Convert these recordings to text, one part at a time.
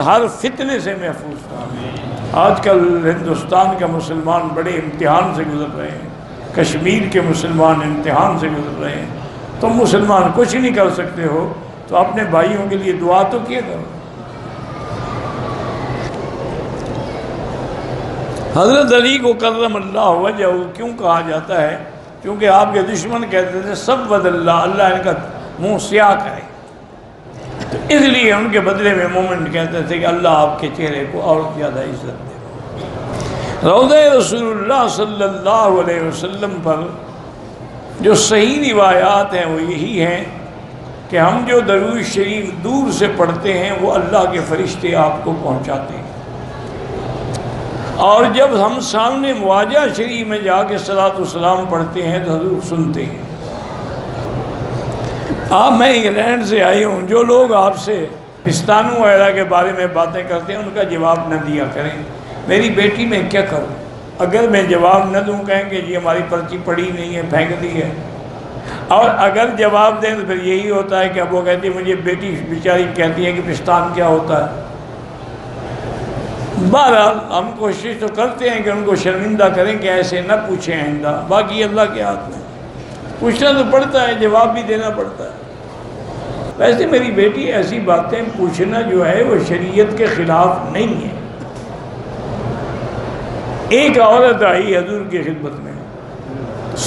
ہر فتنے سے محفوظ تھا۔ آج کل ہندوستان کا مسلمان بڑے امتحان سے گزر رہے ہیں، کشمیر کے مسلمان امتحان سے گزر رہے ہیں۔ تم مسلمان کچھ نہیں کر سکتے ہو تو اپنے بھائیوں کے لیے دعا تو کیا کرو۔ حضرت علی کو کرم اللہ وجہہ کیوں کہا جاتا ہے؟ کیونکہ آپ کے دشمن کہتے تھے سبد اللہ، اللہ ان کا منہ سیاہ کرے، تو اس لیے ان کے بدلے میں مومن کہتے تھے کہ اللہ آپ کے چہرے کو اور زیادہ عزت دے۔ روضہ رسول اللہ صلی اللہ علیہ وسلم پر جو صحیح روایات ہیں وہ یہی ہیں کہ ہم جو درود شریف دور سے پڑھتے ہیں وہ اللہ کے فرشتے آپ کو پہنچاتے ہیں، اور جب ہم سامنے مواجہ شریف میں جا کے صلاۃ والسلام پڑھتے ہیں تو حضور سنتے ہیں۔ میں انگلینڈ سے آئی ہوں، جو لوگ آپ سے پاکستانوں وغیرہ کے بارے میں باتیں کرتے ہیں ان کا جواب نہ دیا کریں۔ میری بیٹی میں کیا کروں؟ اگر میں جواب نہ دوں کہیں کہ جی ہماری پرچی پڑھی نہیں ہے، پھینک دی ہے، اور اگر جواب دیں تو پھر یہی ہوتا ہے کہ اب وہ کہتی ہے مجھے بیٹی بیچاری کہتی ہے کہ پاکستان کیا ہوتا ہے۔ بہرحال ہم کوشش تو کرتے ہیں کہ ان کو شرمندہ کریں کہ ایسے نہ پوچھیں آئندہ، باقی اللہ کے ہاتھ میں، پوچھنا تو پڑتا ہے، جواب بھی دینا پڑتا ہے۔ ویسے میری بیٹی ایسی باتیں پوچھنا جو ہے وہ شریعت کے خلاف نہیں ہے۔ ایک عورت آئی حضور کی خدمت میں،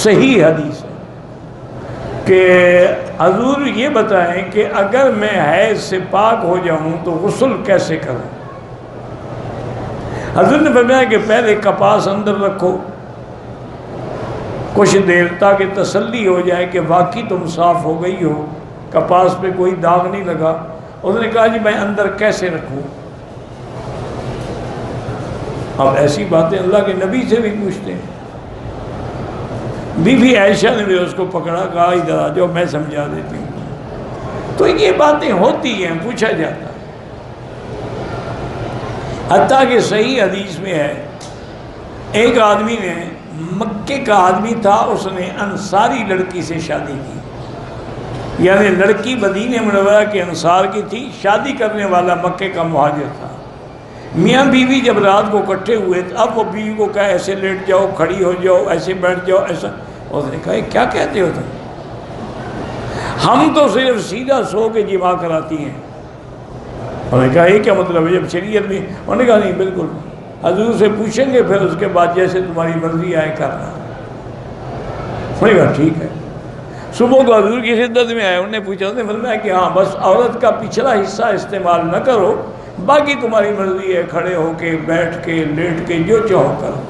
صحیح حدیث ہے کہ حضور یہ بتائیں کہ اگر میں حیض سے پاک ہو جاؤں تو غسل کیسے کروں؟ حضور نے فرمایا کہ پہلے کپاس اندر رکھو کچھ دیر تاکہ تسلی ہو جائے کہ واقعی تم صاف ہو گئی ہو، کپاس پہ کوئی داغ نہیں لگا۔ اس نے کہا جی میں اندر کیسے رکھوں؟ اب ایسی باتیں اللہ کے نبی سے بھی پوچھتے ہیں۔ بی بی عائشہ نے بھی اس کو پکڑا، کہا ادھر آ جاؤ میں سمجھا دیتی ہوں۔ تو یہ باتیں ہوتی ہیں، پوچھا جاتا ہے۔ حتیٰ کہ صحیح حدیث میں ہے ایک آدمی نے، مکے کا آدمی تھا، اس نے انصاری لڑکی سے شادی کی، یعنی لڑکی مدینہ منورہ کے انصار کی تھی، شادی کرنے والا مکے کا مہاجر تھا۔ میاں بیوی جب رات کو اکٹھے ہوئے تو اب وہ بیوی کو کہا ایسے لیٹ جاؤ، کھڑی ہو جاؤ، ایسے بیٹھ جاؤ، ایسا۔ اس نے کہا کیا کہتے ہو تم؟ ہم تو صرف سیدھا سو کے جماع کراتی ہیں۔ انہوں نے کہا یہ کیا مطلب ہے جب شریعت میں؟ انہوں نے کہا نہیں بالکل، حضور سے پوچھیں گے پھر اس کے بعد جیسے تمہاری مرضی آئے کرنا۔ انہوں نے کہا ٹھیک ہے۔ صبح کو حضور کی خدمت میں آئے، انہوں نے پوچھا، انہوں نے فرمایا کہ ہاں بس عورت کا پچھلا حصہ استعمال نہ کرو، باقی تمہاری مرضی ہے، کھڑے ہو کے، بیٹھ کے، لیٹ کے، جو چاہو کرو۔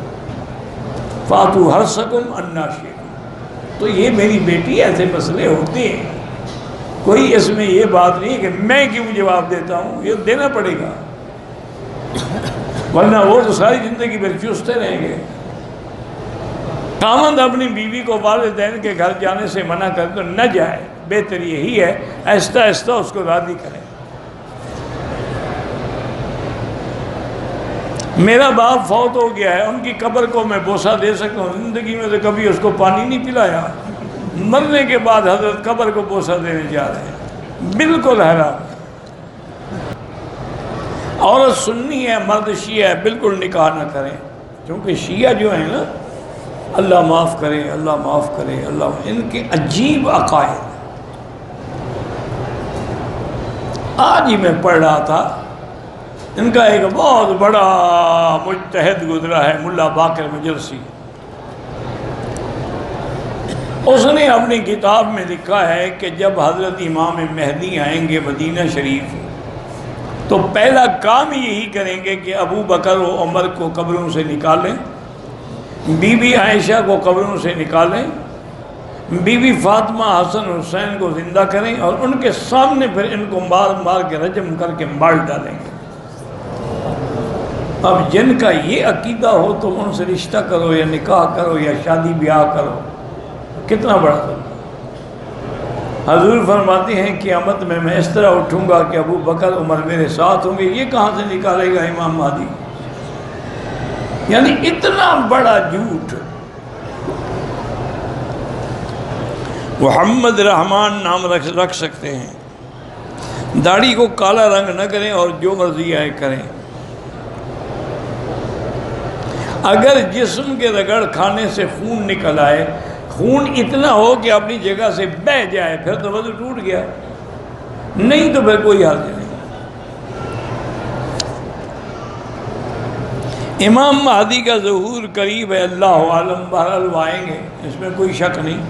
فاتو حرثکم انا شئتم۔ تو یہ میری بیٹی ایسے مسئلے ہوتے ہیں، کوئی اس میں یہ بات نہیں کہ میں کیوں جواب دیتا ہوں، یہ دینا پڑے گا، ورنہ وہ تو ساری زندگی پھر چوستے رہیں گے۔ خاوند اپنی بیوی کو والدین کے گھر جانے سے منع کر تو نہ جائے، بہتر یہی ہے آہستہ آہستہ اس کو راضی کریں۔ میرا باپ فوت ہو گیا ہے، ان کی قبر کو میں بوسہ دے سکتا ہوں، زندگی میں تو کبھی اس کو پانی نہیں پلایا، مرنے کے بعد حضرت قبر کو بوسہ دینے جا رہے ہیں، بالکل حرام۔ عورت سنی ہے، مرد شیعہ ہے، بالکل نکاح نہ کریں، کیونکہ شیعہ جو ہیں نا، اللہ معاف کرے، اللہ معاف کرے، اللہ، ان کے عجیب عقائد۔ آج ہی میں پڑھ رہا تھا، ان کا ایک بہت بڑا مجتہد گزرا ہے ملا باقر مجلسی، اس نے اپنی کتاب میں لکھا ہے کہ جب حضرت امام مہدی آئیں گے مدینہ شریف تو پہلا کام یہی کریں گے کہ ابو بکر و عمر کو قبروں سے نکالیں، بی بی عائشہ کو قبروں سے نکالیں، بی بی فاطمہ حسن حسین کو زندہ کریں، اور ان کے سامنے پھر ان کو مار مار کے رجم کر کے مار ڈالیں گے۔ اب جن کا یہ عقیدہ ہو تو ان سے رشتہ کرو یا نکاح کرو یا شادی بیاہ کرو، کتنا بڑا ظلم۔ حضور فرماتے ہیں قیامت میں اس طرح اٹھوں گا کہ ابو بکر عمر میرے ساتھ ہوں گے، یہ کہاں سے نکالے گا امام مہدی؟ یعنی اتنا بڑا جھوٹ۔ محمد رحمان نام رکھ سکتے ہیں، داڑھی کو کالا رنگ نہ کریں اور جو مرضی آئے کریں۔ اگر جسم کے رگڑ کھانے سے خون نکل آئے، خون اتنا ہو کہ اپنی جگہ سے بہہ جائے، پھر تو وضو ٹوٹ گیا، نہیں تو پھر کوئی حرج نہیں۔ امام مہدی کا ظہور قریب ہے، اللہ عالم، بہرحال وہ آئیں گے، اس میں کوئی شک نہیں۔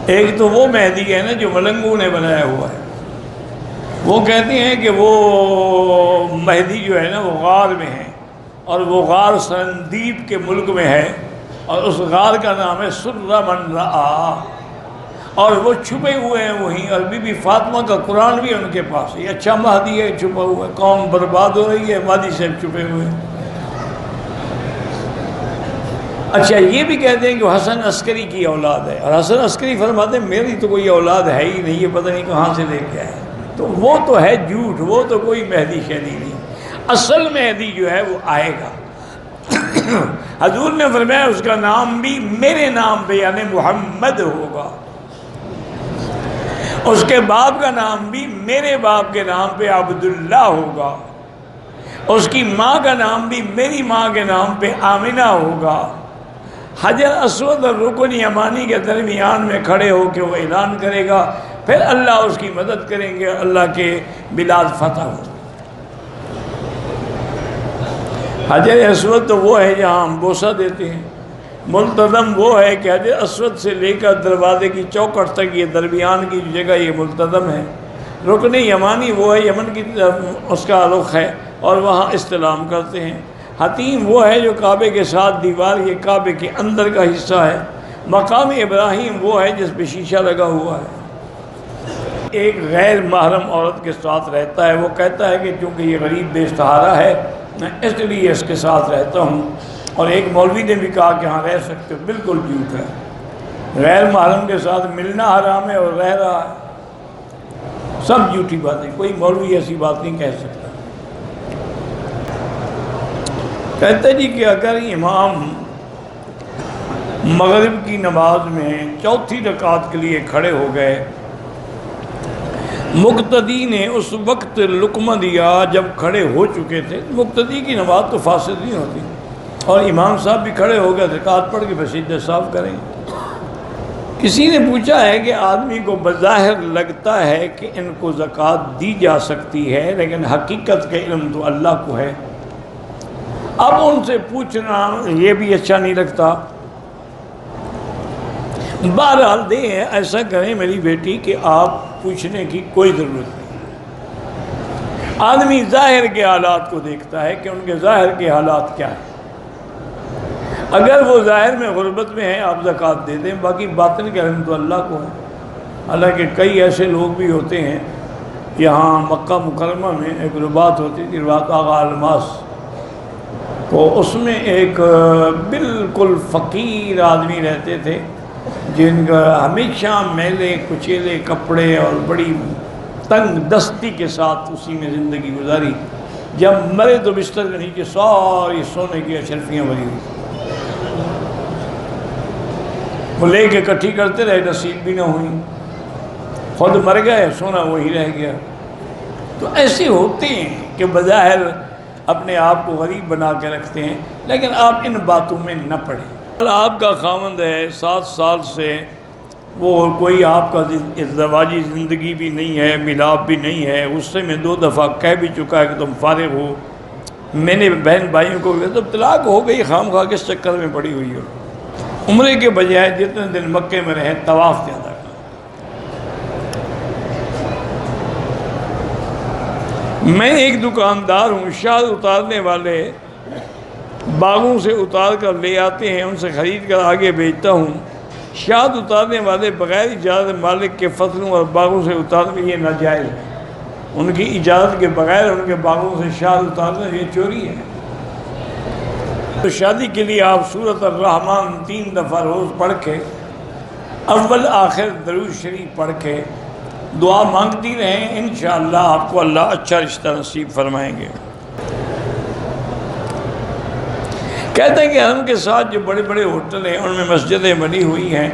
ایک تو وہ مہدی ہے نا جو ملنگوں نے بنایا ہوا ہے، وہ کہتے ہیں کہ وہ مہدی جو ہے نا وہ غار میں ہے، اور وہ غار سرندیب کے ملک میں ہے، اور اس غار کا نام ہے سر من رآ، اور وہ چھپے ہوئے ہیں وہیں، اور بی بی فاطمہ کا قرآن بھی ان کے پاس ہے۔ یہ اچھا مہدی ہے، چھپا ہوا ہے، قوم برباد ہو رہی ہے، مہدی صاحب چھپے ہوئے ہیں۔ اچھا یہ بھی کہتے ہیں کہ وہ حسن عسکری کی اولاد ہے، اور حسن عسکری فرماتے ہیں میری تو کوئی اولاد ہے ہی نہیں، یہ پتہ نہیں کہاں سے لے کے آئے۔ تو وہ تو ہے جھوٹ، وہ تو کوئی مہدی شہدی نہیں، اصل مہدی جو ہے وہ آئے گا۔ حضور نے فرمایا اس کا نام بھی میرے نام پہ یعنی محمد ہوگا، اس کے باپ کا نام بھی میرے باپ کے نام پہ عبداللہ ہوگا، اس کی ماں کا نام بھی میری ماں کے نام پہ آمنہ ہوگا۔ حجر اسود اور رکن یمانی کے درمیان میں کھڑے ہو کے وہ اعلان کرے گا، پھر اللہ اس کی مدد کریں گے، اللہ کے بلاد فتح ہو۔ حجر اسود تو وہ ہے جہاں ہم بوسہ دیتے ہیں، ملتزم وہ ہے کہ حجر اسود سے لے کر دروازے کی چوکھٹ تک یہ درمیان کی جگہ یہ ملتزم ہے۔ رکن یمانی وہ ہے یمن کی طرف اس کا رخ ہے اور وہاں استلام کرتے ہیں۔ حتیم وہ ہے جو کعبے کے ساتھ دیوار یہ کعبے کے اندر کا حصہ ہے۔ مقام ابراہیم وہ ہے جس پہ شیشہ لگا ہوا ہے۔ ایک غیر محرم عورت کے ساتھ رہتا ہے، وہ کہتا ہے کہ چونکہ یہ غریب بے سہارا ہے میں اس لیے اس کے ساتھ رہتا ہوں، اور ایک مولوی نے بھی کہا کہ ہاں رہ سکتے ہو، بالکل جھوٹ ہے۔ غیر محرم کے ساتھ ملنا حرام ہے اور رہ رہا ہے، سب جھوٹی باتیں، کوئی مولوی ایسی بات نہیں کہہ سکتا۔ کہتے جی کہ اگر امام مغرب کی نماز میں چوتھی رکعت کے لیے کھڑے ہو گئے، مقتدی نے اس وقت لقمہ دیا جب کھڑے ہو چکے تھے، مقتدی کی نماز تو فاسد نہیں ہوتی، اور امام صاحب بھی کھڑے ہو گئے، رکعت پڑھ کے سجدہ صاف کریں۔ کسی نے پوچھا ہے کہ آدمی کو بظاہر لگتا ہے کہ ان کو زکوٰۃ دی جا سکتی ہے، لیکن حقیقت کا علم تو اللہ کو ہے، اب ان سے پوچھنا یہ بھی اچھا نہیں لگتا۔ بہرحال دیں ایسا کریں میری بیٹی کہ آپ پوچھنے کی کوئی ضرورت نہیں۔ آدمی ظاہر کے حالات کو دیکھتا ہے کہ ان کے ظاہر کے حالات کیا ہیں، اگر وہ ظاہر میں غربت میں ہیں آپ زکوٰۃ دے دیں، باقی باطن کے علم تو اللہ کو ہے۔ حالانکہ کئی ایسے لوگ بھی ہوتے ہیں، یہاں مکہ مکرمہ میں ایک رباط ہوتی تھی، رباط آغا الماس، تو اس میں ایک بالکل فقیر آدمی رہتے تھے جن کا ہمیشہ میلے کچیلے کپڑے اور بڑی تنگ دستی کے ساتھ اسی میں زندگی گزاری، جب مرے تو بستر کے نیچے ساری سونے کی اشرفیاں بھری ہوئی، وہ لے کے اکٹھی کرتے رہے، نصیب بھی نہ ہوئی، خود مر گئے، سونا وہی رہ گیا۔ تو ایسے ہوتے ہیں کہ بظاہر اپنے آپ کو غریب بنا کے رکھتے ہیں، لیکن آپ ان باتوں میں نہ پڑیں۔ آپ کا خاوند ہے 7 سال سے، وہ کوئی آپ کا ازدواجی زندگی بھی نہیں ہے، ملاپ بھی نہیں ہے، اس سے میں 2 دفعہ کہہ بھی چکا ہے کہ تم فارغ ہو، میں نے بہن بھائیوں کو بھی، تب طلاق ہو گئی، خام خواہ کس چکر میں پڑی ہوئی ہو۔ عمرے کے بجائے جتنے دن مکے میں رہے طواف زیادہ کریں۔ میں ایک دکاندار ہوں، شاد اتارنے والے باغوں سے اتار کر لے آتے ہیں، ان سے خرید کر آگے بیچتا ہوں۔ شاد اتارنے والے بغیر اجازت مالک کے فصلوں اور باغوں سے اتارنے یہ ناجائز ہے، ان کی اجازت کے بغیر ان کے باغوں سے شاد اتارنا یہ چوری ہے۔ تو شادی کے لیے آپ سورۃ الرحمن 3 دفعہ روز پڑھ کے، اول آخر درود شریف پڑھ کے دعا مانگتی رہیں، انشاءاللہ آپ کو اللہ اچھا رشتہ نصیب فرمائیں گے۔ کہتے ہیں کہ حرم کے ساتھ جو بڑے بڑے ہوٹل ہیں ان میں مسجدیں بنی ہوئی ہیں،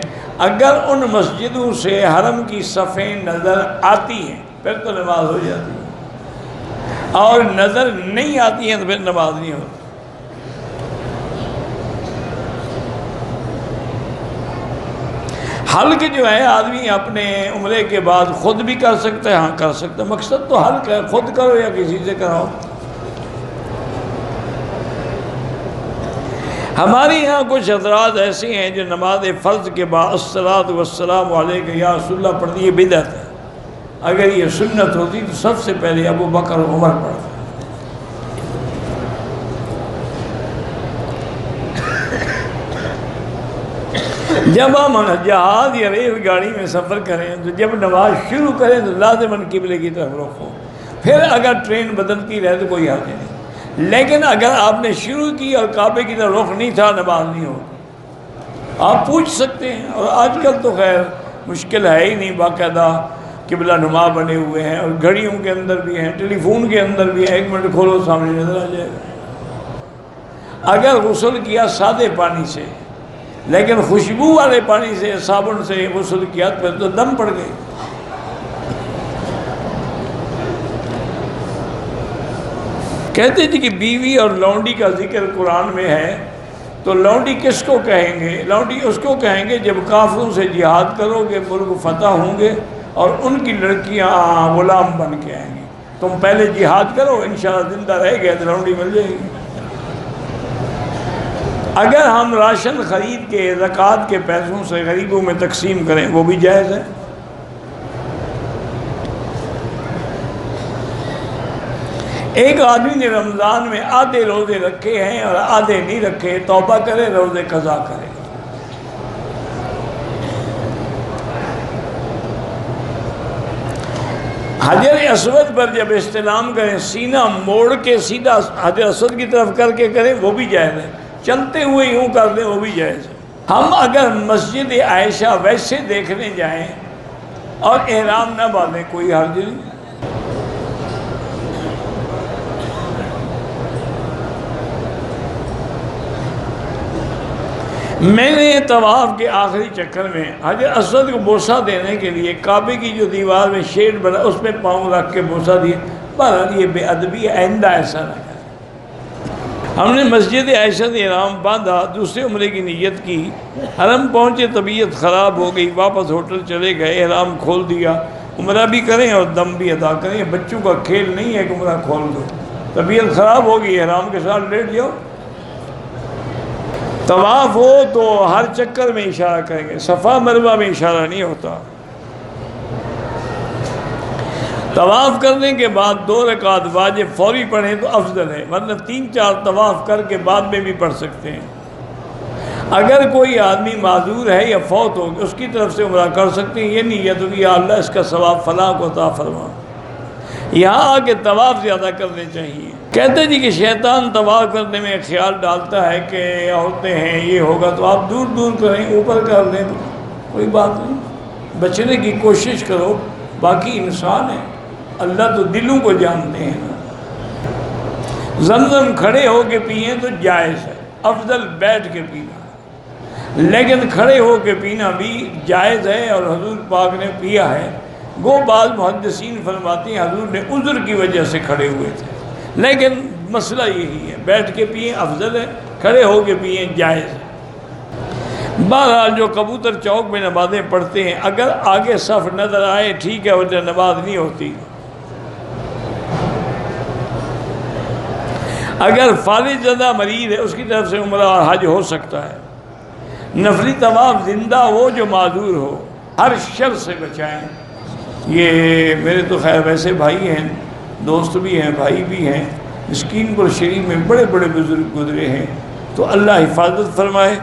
اگر ان مسجدوں سے حرم کی صفیں نظر آتی ہیں پھر تو نماز ہو جاتی ہے، اور نظر نہیں آتی ہے تو پھر نماز نہیں ہوتی۔ حلق جو ہے آدمی اپنے عمرے کے بعد خود بھی کر سکتا ہے، ہاں کر سکتا ہے، مقصد تو حلق ہے، خود کرو یا کسی سے کراؤ۔ ہمارے یہاں کچھ حضرات ایسے ہیں جو نماز فرض کے بعد الصلاۃ والسلام علیک یا رسول اللہ پڑھتی، یہ بدعت ہے۔ اگر یہ سنت ہوتی تو سب سے پہلے ابو بکر و عمر پڑھتے۔ جب ہم جہاز یا ریل گاڑی میں سفر کریں تو جب نماز شروع کریں تو لازماً قبلے کی طرف رخ ہو، پھر اگر ٹرین بدلتی رہے تو کوئی حرج نہیں، لیکن اگر آپ نے شروع کی اور کعبے کی طرف رخ نہیں تھا نماز نہیں ہوگی۔ آپ پوچھ سکتے ہیں، اور آج کل تو خیر مشکل ہے ہی نہیں، باقاعدہ قبلہ نما بنے ہوئے ہیں، اور گھڑیوں کے اندر بھی ہیں، ٹیلی فون کے اندر بھی ہیں، 1 منٹ کھولو سامنے نظر آ جائے گا۔ اگر غسل کیا سادے پانی سے لیکن خوشبو والے پانی سے، صابن سے غسل کیا پھر تو دم پڑ گئے۔ کہتے تھے کہ بیوی اور لونڈی کا ذکر قرآن میں ہے، تو لونڈی کس کو کہیں گے؟ لونڈی اس کو کہیں گے جب کافروں سے جہاد کرو گے، ملک فتح ہوں گے اور ان کی لڑکیاں غلام بن کے آئیں گی، تم پہلے جہاد کرو، انشاءاللہ زندہ رہ گئے تو لونڈی مل جائے گی۔ اگر ہم راشن خرید کے زکوٰۃ کے پیسوں سے غریبوں میں تقسیم کریں وہ بھی جائز ہے۔ ایک آدمی نے رمضان میں آدھے روزے رکھے ہیں اور آدھے نہیں رکھے، توبہ کرے، روزے قضا کرے۔ حجر اسود پر جب استلام کریں سینہ موڑ کے سیدھا حجر اسود کی طرف کر کے کریں وہ بھی جائز ہے، چلتے ہوئے یوں کر دیں وہ بھی جائز ہے۔ ہم اگر مسجد عائشہ ویسے دیکھنے جائیں اور احرام نہ باندھیں کوئی حرج نہیں۔ میں نے طواف کے آخری چکر میں حجر اسود کو بوسہ دینے کے لیے کعبے کی جو دیوار میں شیڈ بنا اس پہ پاؤں رکھ کے بوسہ دیا، بہرحال یہ بے ادبی، آئندہ ایسا نہ کریں۔ ہم نے مسجد عائشہ سے احرام باندھا، دوسرے عمرے کی نیت کی، حرم پہنچے طبیعت خراب ہو گئی، واپس ہوٹل چلے گئے، احرام کھول دیا۔ عمرہ بھی کریں اور دم بھی ادا کریں، بچوں کا کھیل نہیں ہے کہ عمرہ کھول دو، طبیعت خراب ہوگی احرام کے ساتھ لیٹ جاؤ۔ طواف ہو تو ہر چکر میں اشارہ کریں گے، صفا مروہ میں اشارہ نہیں ہوتا۔ طواف کرنے کے بعد 2 رکعت واجب فوری پڑھیں تو افضل ہے، ورنہ 3-4 طواف کر کے بعد میں بھی پڑھ سکتے ہیں۔ اگر کوئی آدمی معذور ہے یا فوت ہو اس کی طرف سے عمرہ کر سکتے ہیں، یہ نیت ہو کہ یا اللہ اس کا ثواب فلاں کو عطا فرما۔ یہاں آ کے طواف زیادہ کرنے چاہیے۔ کہتے جی کہ شیطان طواف کرنے میں خیال ڈالتا ہے کہ عورتیں ہیں یہ ہوگا، تو آپ دور دور کریں، اوپر کر دیں تو کوئی بات نہیں، بچنے کی کوشش کرو، باقی انسان ہے، اللہ تو دلوں کو جانتے ہیں نا۔ زمزم کھڑے ہو کے پئیں تو جائز ہے، افضل بیٹھ کے پینا، لیکن کھڑے ہو کے پینا بھی جائز ہے اور حضور پاک نے پیا ہے۔ گو بعض محدثین فرماتے ہیں حضور نے عذر کی وجہ سے کھڑے ہوئے تھے، لیکن مسئلہ یہی ہے، بیٹھ کے پئیں افضل ہے، کھڑے ہو کے پئیں جائز ہے۔ بہرحال جو کبوتر چوک میں نمازیں پڑھتے ہیں اگر آگے صف نظر آئے ٹھیک ہے، ورنہ نماز نہیں ہوتی۔ اگر فالج زدہ مریض ہے اس کی طرف سے عمرہ اور حج ہو سکتا ہے۔ نفلی طواف زندہ ہو جو معذور ہو، ہر شر سے بچائیں۔ یہ میرے تو خیر ویسے بھائی ہیں، دوست بھی ہیں، بھائی بھی ہیں، مسکین پور شریف میں بڑے بڑے بزرگ گزرے ہیں، تو اللہ حفاظت فرمائے،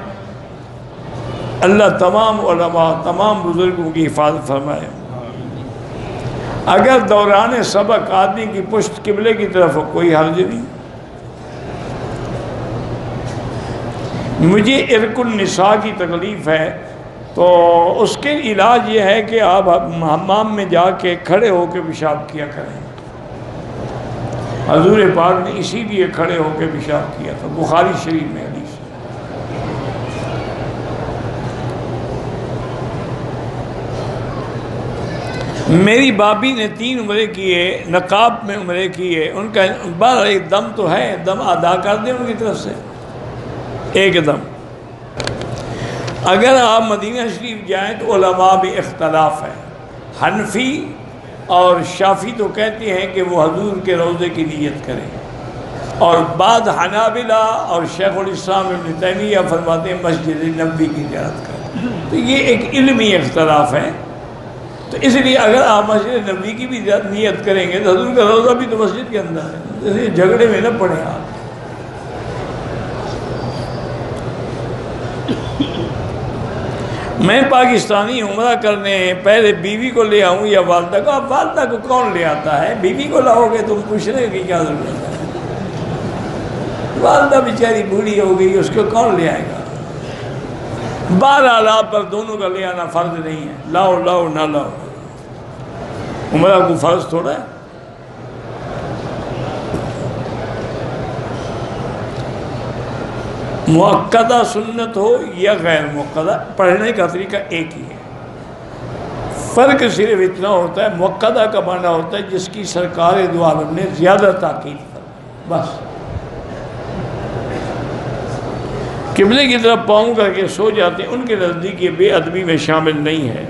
اللہ تمام علماء تمام بزرگوں کی حفاظت فرمائے۔ اگر دوران سبق آدمی کی پشت قبلے کی طرف ہو کوئی حرج نہیں۔ مجھے عرق النساء کی تکلیف ہے تو اس کے علاج یہ ہے کہ آپ حمام میں جا کے کھڑے ہو کے پیشاب کیا کریں۔ حضور پاک نے اسی لیے کھڑے ہو کے پیشاب کیا تھا، بخاری شریف میں حدیث۔ میری بابی نے 3 عمرے کیے، نقاب میں عمرے کیے، ان کا بار ایک دم تو ہے، دم ادا کر دیں ان کی طرف سے ایک دم۔ اگر آپ مدینہ شریف جائیں تو علماء بھی اختلاف ہے، حنفی اور شافی تو کہتے ہیں کہ وہ حضور کے روضے کی نیت کریں، اور بعض حنابلہ اور شیخ الاسلام ابن تیمیہ فرماتے ہیں مسجد نبوی کی زیارت کریں۔ تو یہ ایک علمی اختلاف ہے، تو اس لیے اگر آپ مسجد نبوی کی بھی نیت کریں گے تو حضور کا روضہ بھی تو مسجد کے اندر ہے، اس لیے جھگڑے میں نہ پڑیں آپ۔ میں پاکستانی عمرہ کرنے پہلے بیوی کو لے آؤں یا والدہ کو؟ اب والدہ کو کون لے آتا ہے؟ بیوی کو لاؤ گے تم پوچھنے کی کیا ضرورت ہے؟ والدہ بیچاری بوڑھی ہو گئی، اس کو کون لے آئے گا؟ بہرحال آپ پر دونوں کا لے آنا فرض نہیں ہے، لاؤ لاؤ نہ لاؤ، عمرہ کو فرض تھوڑا ہے۔ مؤکدہ سنت ہو یا غیر مؤکدہ، پڑھنے کا طریقہ ایک ہی ہے، فرق صرف اتنا ہوتا ہے مؤکدہ کا معنی ہوتا ہے جس کی سرکار دو عالم نے زیادہ تاکید کی، بس قبلے کی طرف پاؤں کر کے سو جاتے ہیں، ان کے نزدیک یہ بے ادبی میں شامل نہیں ہے۔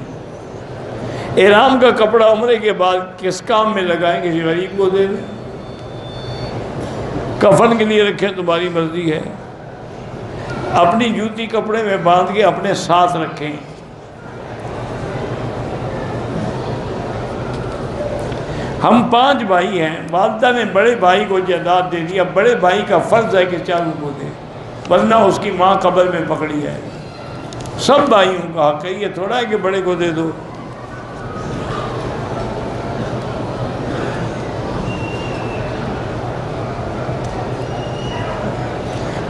احرام کا کپڑا عمرے کے بعد کس کام میں لگائیں؟ کسی غریب کو دے دیں، کفن کے لیے رکھیں، تمہاری مرضی ہے، اپنی جوتی کپڑے میں باندھ کے اپنے ساتھ رکھیں۔ ہم 5 بھائی ہیں، والدہ نے بڑے بھائی کو جائیداد دے دی، اب بڑے بھائی کا فرض ہے کہ چاروں کو دے، ورنہ اس کی ماں قبر میں پکڑی ہے۔ سب بھائیوں کا حق ہے، یہ تھوڑا ہے کہ بڑے کو دے دو۔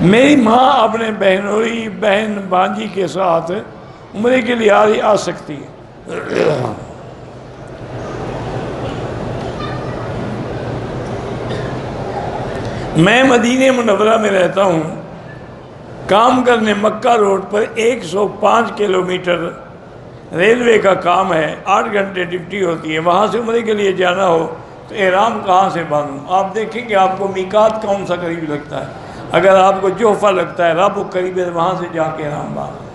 میری ماں اپنے بہنوئی بہن بانجی کے ساتھ عمرے کے لیے آ سکتی ہے۔ میں مدینہ منورہ میں رہتا ہوں، کام کرنے مکہ روڈ پر 105 کلومیٹر ریلوے کا کام ہے، 8 گھنٹے ڈیوٹی ہوتی ہے، وہاں سے عمرے کے لیے جانا ہو تو احرام کہاں سے باندھوں؟ آپ دیکھیں کہ آپ کو میقات کون سا قریب لگتا ہے، اگر آپ کو جوفہ لگتا ہے، رابغ قریب ہے، وہاں سے جا کے احرام باندھو۔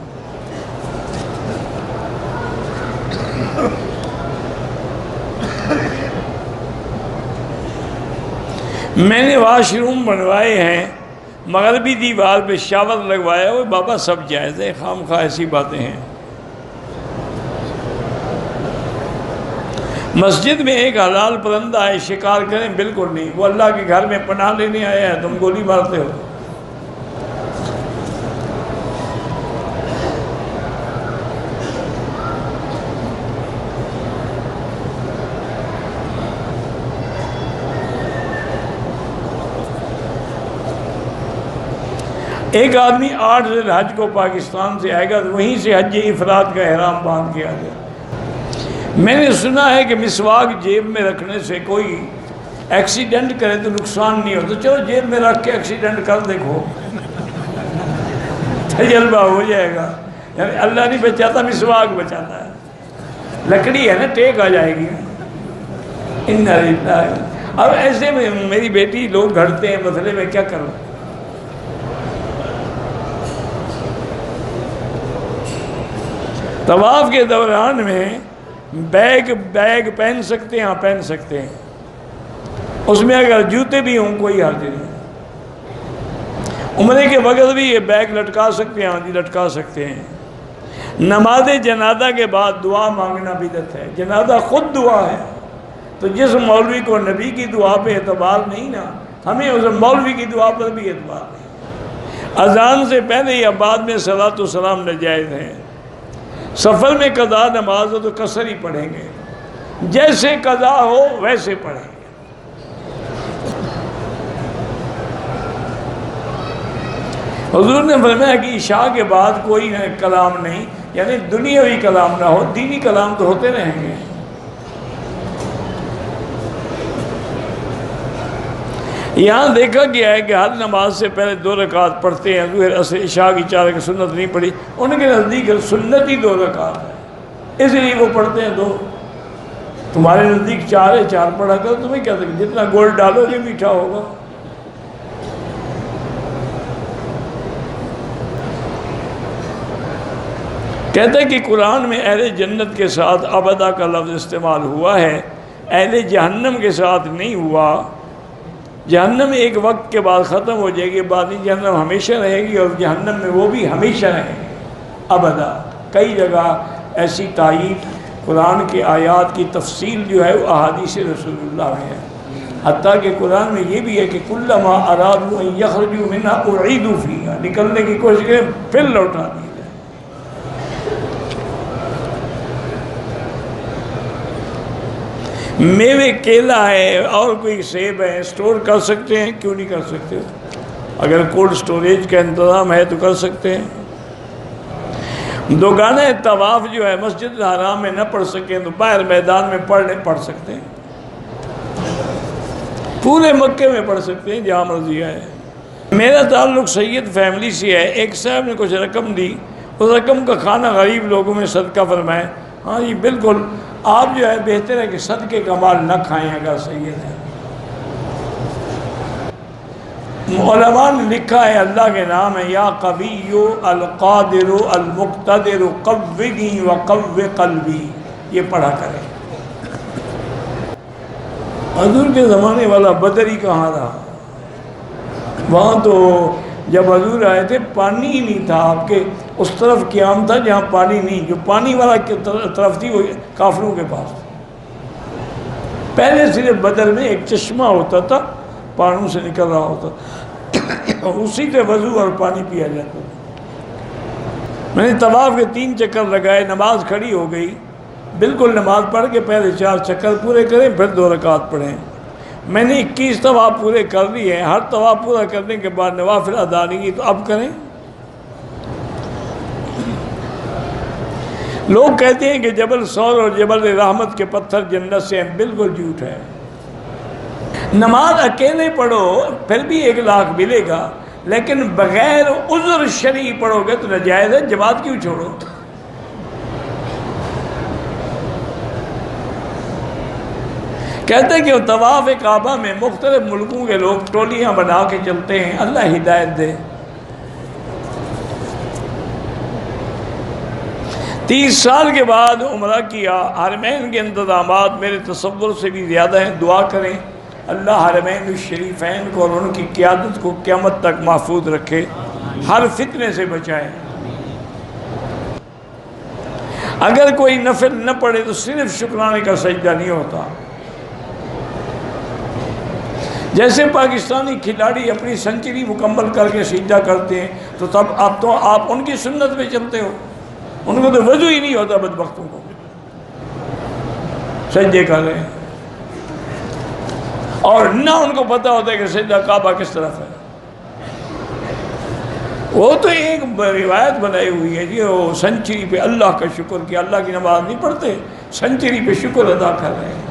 میں نے واش روم بنوائے ہیں، مغربی دیوار پہ شاور لگوایا ہوئے، بابا سب جائز ہے، خام خواہ ایسی باتیں ہیں۔ مسجد میں ایک حلال پرندہ ہے، شکار کریں؟ بالکل نہیں، وہ اللہ کے گھر میں پناہ لینے آیا ہے، تم گولی مارتے ہو۔ ایک آدمی 8 ذی الحج کو پاکستان سے آئے گا تو وہیں سے حج افراد کا احرام باندھ کے آ گیا۔ میں نے سنا ہے کہ مسواک جیب میں رکھنے سے کوئی ایکسیڈنٹ کرے تو نقصان نہیں ہوتا، چلو جیب میں رکھ کے ایکسیڈنٹ کر دیکھو، تجربہ ہو جائے گا۔ یعنی اللہ نہیں بچاتا، مسواک بچاتا ہے، لکڑی ہے نا، ٹیک آ جائے گی۔ اب ایسے میں میری بیٹی لوگ گھڑتے ہیں مسئلے میں، کیا کروں؟ طواف کے دوران میں بیگ پہن سکتے ہیں؟ ہاں پہن سکتے ہیں، اس میں اگر جوتے بھی ہوں کوئی حرج نہیں۔ عمرے کے وقت بھی یہ بیگ لٹکا سکتے ہیں؟ ہاں جی لٹکا سکتے ہیں۔ نماز جنازہ کے بعد دعا مانگنا بدعت ہے، جنازہ خود دعا ہے، تو جس مولوی کو نبی کی دعا پہ اعتبار نہیں نا، ہمیں اس مولوی کی دعا پر بھی اعتبار نہیں۔ اذان سے پہلے یا بعد میں صلاۃ و سلام ناجائز ہیں۔ سفر میں قضا نماز ہو تو قصر ہی پڑھیں گے، جیسے قضا ہو ویسے پڑھیں گے۔ حضور نے فرمایا کہ عشاء کے بعد کوئی کلام نہیں، یعنی دنیاوی کلام نہ ہو، دینی کلام تو ہوتے رہیں گے۔ یہاں دیکھا گیا ہے کہ ہر نماز سے پہلے 2 رکعت پڑھتے ہیں، ظہر اثر عشاء کی 4 رکعت سنت نہیں پڑھی، ان کے نزدیک سنت ہی 2 رکعت ہے، اس لیے وہ پڑھتے ہیں 2۔ تمہارے نزدیک 4 ہے، 4 پڑھا کرو، تمہیں کیا سکتے، جتنا گول ڈالو گے میٹھا ہوگا۔ کہتا ہے کہ قرآن میں اہل جنت کے ساتھ ابدا کا لفظ استعمال ہوا ہے، اہل جہنم کے ساتھ نہیں ہوا۔ جہنم ایک وقت کے بعد ختم ہو جائے گی، بعد جہنم ہمیشہ رہے گی، اور جہنم میں وہ بھی ہمیشہ رہیں گے ابدا۔ کئی جگہ ایسی تائید قرآن کے آیات کی تفصیل جو ہے وہ احادیث رسول اللہ میں ہے، حتیٰ کہ قرآن میں یہ بھی ہے کہ کلما ارادوا ان یخرجوا منہا اعیدوا فیہا، نکلنے کی کوشش کریں پھر لوٹا دی۔ میوے کیلا ہے اور کوئی سیب ہے، اسٹور کر سکتے ہیں، کیوں نہیں کر سکتے؟ اگر کولڈ سٹوریج کا انتظام ہے تو کر سکتے ہیں۔ دوگانہ طواف جو ہے مسجد الحرام میں نہ پڑھ سکیں تو باہر میدان میں پڑھ سکتے ہیں، پورے مکے میں پڑھ سکتے ہیں جہاں مرضی ہے۔ میرا تعلق سید فیملی سے ہے، ایک صاحب نے کچھ رقم دی، اس رقم کا کھانا غریب لوگوں میں صدقہ فرمائے۔ ہاں جی بالکل، آپ جو ہے بہتر ہے کہ صدقے کا مال نہ کھائیں اگر سید ہے۔ علماء نے لکھا ہے اللہ کے نام ہے یا قوی القادر المقتدر قوّنی وقوّ قلبی، یہ پڑھا کریں۔ حضور کے زمانے والا بدر ہی کہاں رہا؟ وہاں تو جب حضور آئے تھے پانی ہی نہیں تھا، آپ کے اس طرف قیام تھا جہاں پانی نہیں، جو پانی والا طرف تھی وہ کافروں کے پاس۔ پہلے صرف بدر میں ایک چشمہ ہوتا تھا، پانوں سے نکل رہا ہوتا تھا، اسی سے وضو اور پانی پیا جاتا تھا۔ میں نے طواف کے 3 چکر لگائے، نماز کھڑی ہو گئی، بالکل نماز پڑھ کے پہلے 4 چکر پورے کریں پھر 2 رکعت پڑھیں۔ میں نے 21 طواف پورے کر لیے ہیں، ہر طواف پورا کرنے کے بعد نوافل ادا نہیں کی تو اب کریں۔ لوگ کہتے ہیں کہ جبل سور اور جبل رحمت کے پتھر جنت سے ہیں، بالکل جھوٹ ہے۔ نماز اکیلے پڑھو پھر بھی 1 لاکھ ملے گا، لیکن بغیر عذر شرعی پڑھو گے تو ناجائز ہے، جماعت کیوں چھوڑو؟ کہتے ہیں کہ طواف کعبہ میں مختلف ملکوں کے لوگ ٹولیاں بنا کے چلتے ہیں، اللہ ہدایت دے۔ 30 سال کے بعد عمرہ کیا، حرمین کے انتظامات میرے تصور سے بھی زیادہ ہیں، دعا کریں اللہ حرمین الشریفین کو اور ان کی قیادت کو قیامت تک محفوظ رکھے، ہر فتنے سے بچائے۔ اگر کوئی نفل نہ پڑھے تو صرف شکرانے کا سجدہ نہیں ہوتا۔ جیسے پاکستانی کھلاڑی اپنی سنچری مکمل کر کے سجدہ کرتے ہیں تو تب آپ ان کی سنت پہ چلتے ہو، ان کو تو وضو ہی نہیں ہوتا، بدبختوں کو سجدے کر رہے ہیں، اور نہ ان کو پتہ ہوتا ہے کہ سجدہ کعبہ کس طرف ہے۔ وہ تو ایک روایت بنائی ہوئی ہے جی، وہ سنچری پہ اللہ کا شکر کیا، اللہ کی نماز نہیں پڑھتے، سنچری پہ شکر ادا کر رہے ہیں۔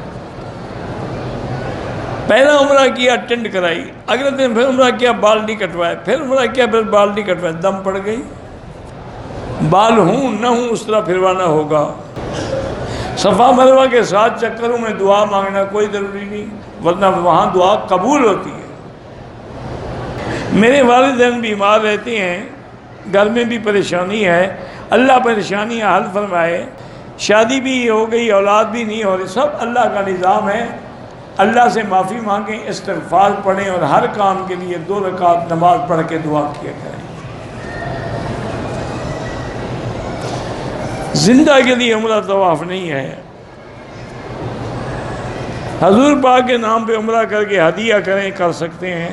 پہلا عمرہ کیا ٹینڈ کرائی، اگلے دن پھر عمرہ کیا بال نہیں کٹوائے، پھر عمرہ کیا پھر بال نہیں کٹوائے، دم پڑ گئی۔ بال ہوں نہ ہوں اس طرح پھروانا ہوگا۔ صفا مروہ کے 7 چکروں میں دعا مانگنا کوئی ضروری نہیں، ورنہ وہاں دعا قبول ہوتی ہے۔ میرے والدین بیمار رہتے ہیں، گھر میں بھی پریشانی ہے، اللہ پریشانیاں حل فرمائے۔ شادی بھی ہو گئی، اولاد بھی نہیں ہو رہی، سب اللہ کا نظام ہے۔ اللہ سے معافی مانگیں، استغفار پڑھیں، اور ہر کام کے لیے 2 رکعت نماز پڑھ کے دعا کیا کریں۔ زندہ کے لیے عمرہ طواف نہیں ہے۔ حضور پاک کے نام پہ عمرہ کر کے ہدیہ کریں، کر سکتے ہیں۔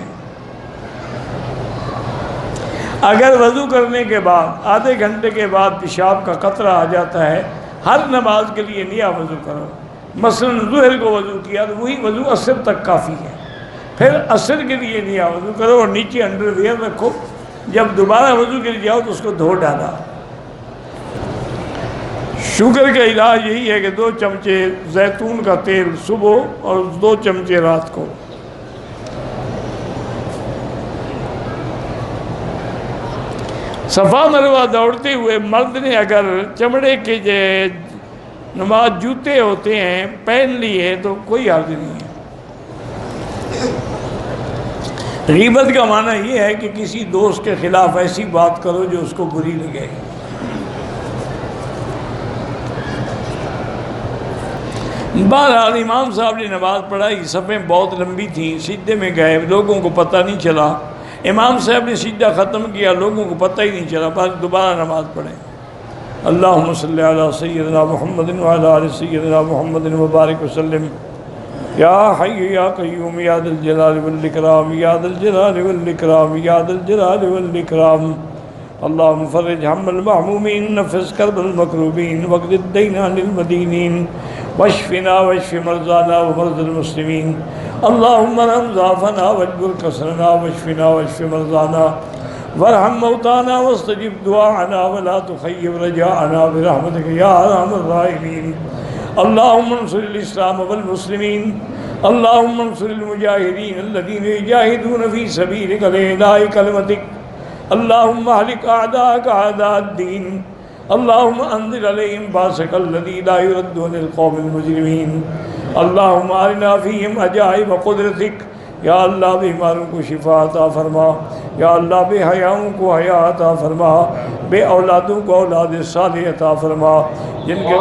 اگر وضو کرنے کے بعد آدھے گھنٹے کے بعد پیشاب کا قطرہ آ جاتا ہے، ہر نماز کے لیے نیا وضو کرو۔ مثلا ظہر کو وضو کیا تو وہی وضو عصر تک کافی ہے، پھر عصر کے لیے نیا وضو کرو اور نیچے انڈر ویئر رکھو، جب دوبارہ وضو کے لیے جاؤ تو اس کو دھو ڈالا۔ شوگر کا علاج یہی ہے کہ 2 چمچے زیتون کا تیل صبح اور 2 چمچے رات کو۔ صفا مروہ دوڑتے ہوئے مرد نے اگر چمڑے کے نماز جوتے ہوتے ہیں، پہن لیے تو کوئی حرج نہیں ہے۔ غیبت کا معنی یہ ہے کہ کسی دوست کے خلاف ایسی بات کرو جو اس کو بری لگے۔ بہرحال امام صاحب نے نماز پڑھائی، صفیں بہت لمبی تھیں، سجدے میں گئے، لوگوں کو پتہ نہیں چلا۔ امام صاحب نے سجدہ ختم کیا، لوگوں کو پتہ ہی نہیں چلا، بس دوبارہ نماز پڑھیں۔ اللہم صلی علی سیدنا محمد وعلی آل سیدنا محمد وبارک وسلم۔ یا حی یا قیوم یا ذا الجلال والاکرام یا ذا الجلال والاکرام یا ذا الجلال والاکرام۔ اللہم فرج ہم المحمومین، نفس کرب المکروبین، وقض الدین عن المدینین، واشفنا واشف مرضانا ومرضى المسلمین۔ اللہم ارحم ضعفنا واجبر کسرنا واشفنا واشف مرضانا وارحم موتانا واستجب دعاءنا ولا تخيب رجاءنا برحمتك یا ارحم الراحمین۔ اللہم انصر الاسلام والمسلمین، اللہم انصر المجاہدین الذین یجاہدون فی سبیلک لإعلاء کلمتک، اللہم اہلک اعداءک اعداء الدین، اللہم انزل علیہم باسک الذی لا یرد عن القوم المجرمین، اللہم ارنا فیہم عجائب قدرتک۔ یا اللہ بیماروں کو شفا عطا فرما، یا اللہ بے حیاؤں کو حیا عطا فرما، بے اولادوں کو اولاد صالح عطا فرما، جن کے